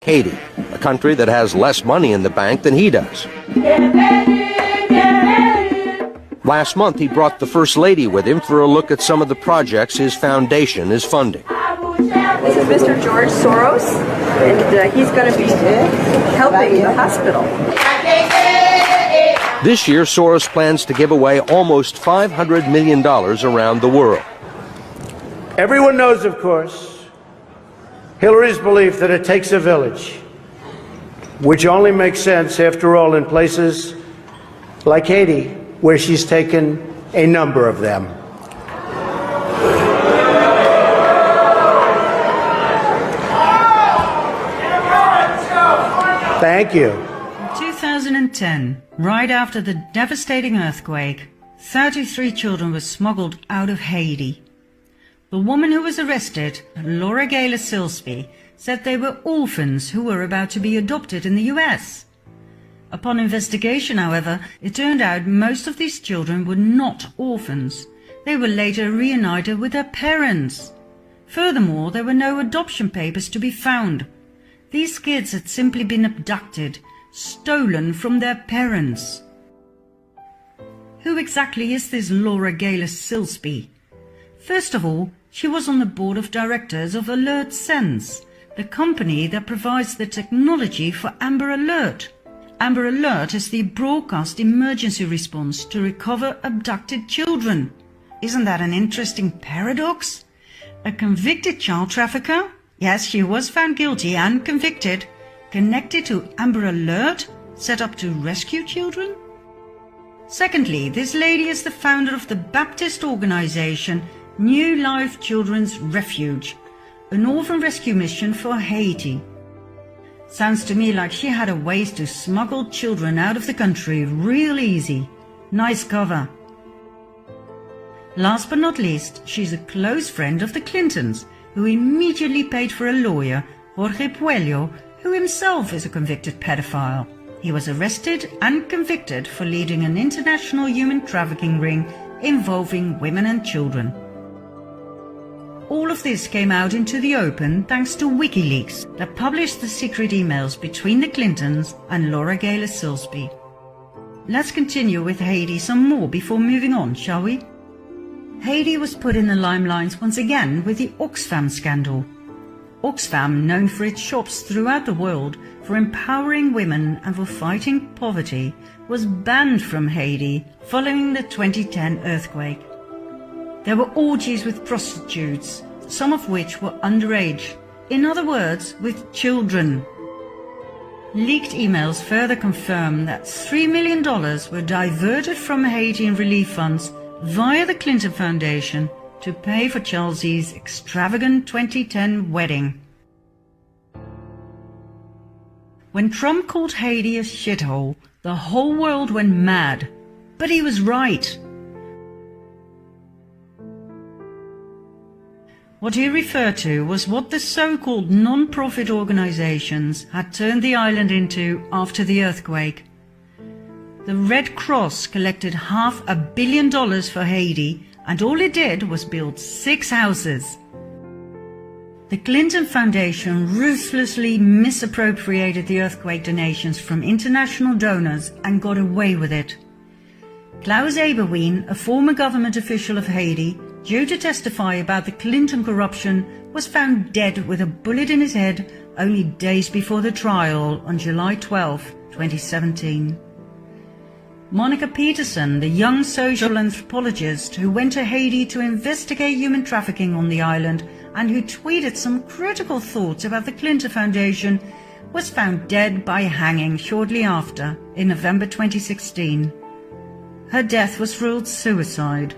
Haiti, a country that has less money in the bank than he does. Last month, he brought the First Lady with him for a look at some of the projects his foundation is funding. This is Mr. George Soros, and he's going to be helping the hospital. This year, Soros plans to give away almost $500 million around the world. Everyone knows, of course, Hillary's belief that it takes a village, which only makes sense, after all, in places like Haiti, where she's taken a number of them. Thank you. In 2010, right after the devastating earthquake, 33 children were smuggled out of Haiti. The woman who was arrested, Laura Gaylor Silsby, said they were orphans who were about to be adopted in the US. Upon investigation, however, it turned out most of these children were not orphans. They were later reunited with their parents. Furthermore, there were no adoption papers to be found. These kids had simply been abducted, stolen from their parents. Who exactly is this Laura Gaylor Silsby? First of all, she was on the board of directors of Alert Sense, the company that provides the technology for Amber Alert. Amber Alert is the broadcast emergency response to recover abducted children. Isn't that an interesting paradox? A convicted child trafficker? Yes, she was found guilty and convicted, connected to Amber Alert, set up to rescue children? Secondly, this lady is the founder of the Baptist organization New Life Children's Refuge, an orphan rescue mission for Haiti. Sounds to me like she had a ways to smuggle children out of the country real easy. Nice cover. Last but not least, she's a close friend of the Clintons, who immediately paid for a lawyer, Jorge Puello, who himself is a convicted pedophile. He was arrested and convicted for leading an international human trafficking ring involving women and children. All of this came out into the open thanks to WikiLeaks that published the secret emails between the Clintons and Laura Gaylor Silsby. Let's continue with Haiti some more before moving on, shall we? Haiti was put in the limelight once again with the Oxfam scandal. Oxfam, known for its shops throughout the world for empowering women and for fighting poverty, was banned from Haiti following the 2010 earthquake. There were orgies with prostitutes, some of which were underage, in other words, with children. Leaked emails further confirm that $3 million were diverted from Haitian relief funds via the Clinton Foundation to pay for Chelsea's extravagant 2010 wedding. When Trump called Haiti a shithole, the whole world went mad. But he was right. What he referred to was what the so-called non-profit organizations had turned the island into after the earthquake. The Red Cross collected $500 million for Haiti, and all it did was build 6 houses. The Clinton Foundation ruthlessly misappropriated the earthquake donations from international donors and got away with it. Klaus Eberwein, a former government official of Haiti, due to testify about the Clinton corruption, was found dead with a bullet in his head only days before the trial on July 12, 2017. Monica Peterson, the young social anthropologist who went to Haiti to investigate human trafficking on the island and who tweeted some critical thoughts about the Clinton Foundation, was found dead by hanging shortly after, in November 2016. Her death was ruled suicide.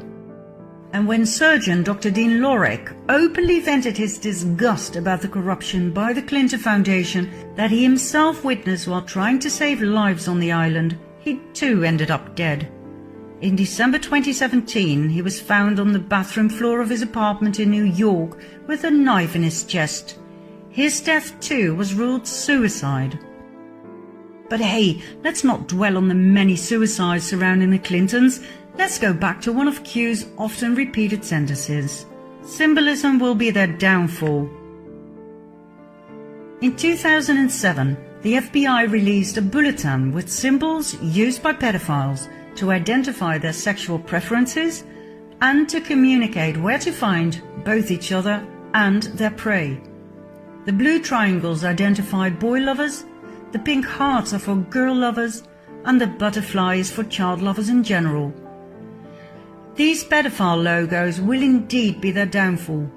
And when surgeon Dr. Dean Lorek openly vented his disgust about the corruption by the Clinton Foundation that he himself witnessed while trying to save lives on the island, he too ended up dead. In December 2017, he was found on the bathroom floor of his apartment in New York with a knife in his chest. His death too was ruled suicide. But hey, let's not dwell on the many suicides surrounding the Clintons. Let's go back to one of Q's often repeated sentences. Symbolism will be their downfall. In 2007, the FBI released a bulletin with symbols used by pedophiles to identify their sexual preferences and to communicate where to find both each other and their prey. The blue triangles identify boy lovers, the pink hearts are for girl lovers, and the butterfly is for child lovers in general. These pedophile logos will indeed be their downfall.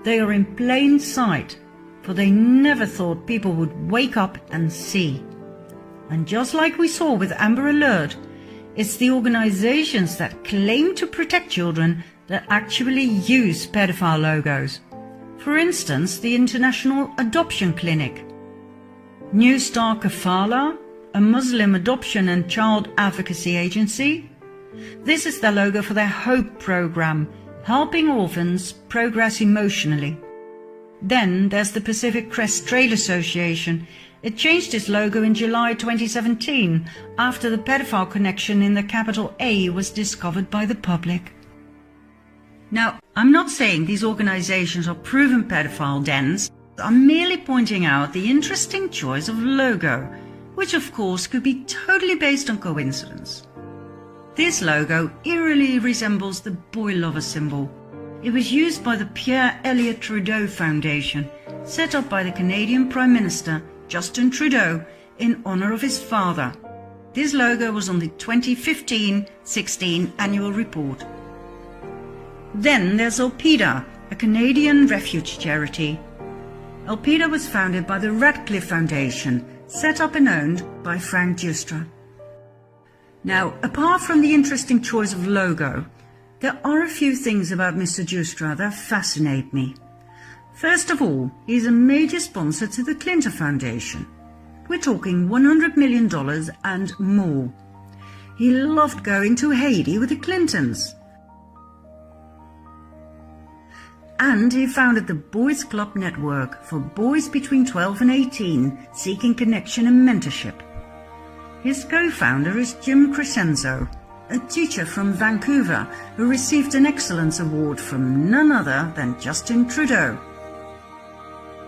They are in plain sight, for they never thought people would wake up and see. And just like we saw with Amber Alert, it's the organizations that claim to protect children that actually use pedophile logos. For instance, the International Adoption Clinic. New Star Kafala, a Muslim adoption and child advocacy agency. This is the logo for their HOPE program, helping orphans progress emotionally. Then there's the Pacific Crest Trail Association. It changed its logo in July 2017 after the pedophile connection in the capital A was discovered by the public. Now, I'm not saying these organizations are proven pedophile dens. I'm merely pointing out the interesting choice of logo, which of course could be totally based on coincidence. This logo eerily resembles the boy lover symbol. It was used by the Pierre Elliott Trudeau Foundation, set up by the Canadian Prime Minister Justin Trudeau in honor of his father. This logo was on the 2015-16 annual report. Then there's Alpida, a Canadian refuge charity. Alpida was founded by the Radcliffe Foundation, set up and owned by Frank Giustra. Now, apart from the interesting choice of logo, there are a few things about Mr. Giustra that fascinate me. First of all, he's a major sponsor to the Clinton Foundation. We're talking $100 million and more. He loved going to Haiti with the Clintons. And he founded the Boys Club Network for boys between 12 and 18 seeking connection and mentorship. His co-founder is Jim Crescenzo, a teacher from Vancouver who received an Excellence Award from none other than Justin Trudeau.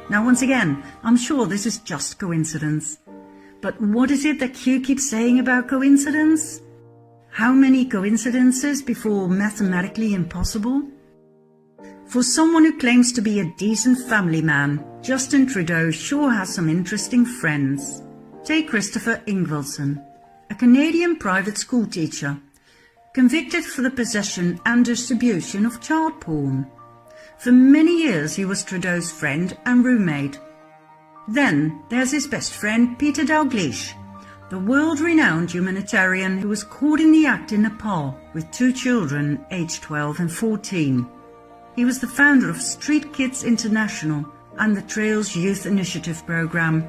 Now once again, I'm sure this is just coincidence. But what is it that Q keeps saying about coincidence? How many coincidences before mathematically impossible? For someone who claims to be a decent family man, Justin Trudeau sure has some interesting friends. Take Christopher Ingvelson, a Canadian private school teacher, convicted for the possession and distribution of child porn. For many years he was Trudeau's friend and roommate. Then there's his best friend Peter Dalgleish, the world-renowned humanitarian who was caught in the act in Nepal with 2 children aged 12 and 14. He was the founder of Street Kids International and the Trails Youth Initiative program.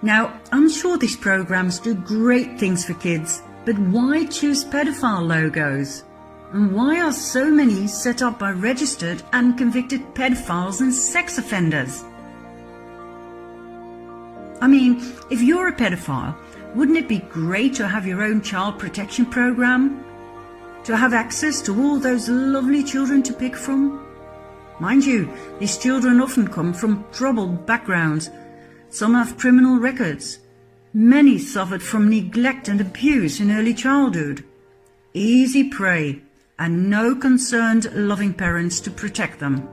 Now, I'm sure these programs do great things for kids, but why choose pedophile logos? And why are so many set up by registered and convicted pedophiles and sex offenders? I mean, if you're a pedophile, wouldn't it be great to have your own child protection program? To have access to all those lovely children to pick from? Mind you, these children often come from troubled backgrounds. Some have criminal records. Many suffered from neglect and abuse in early childhood. Easy prey, and no concerned, loving parents to protect them.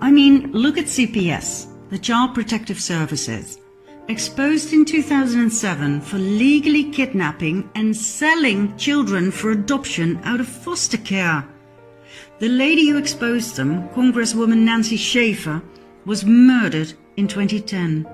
I mean, look at CPS, the Child Protective Services, exposed in 2007 for legally kidnapping and selling children for adoption out of foster care. The lady who exposed them, Congresswoman Nancy Schaefer, was murdered in 2010.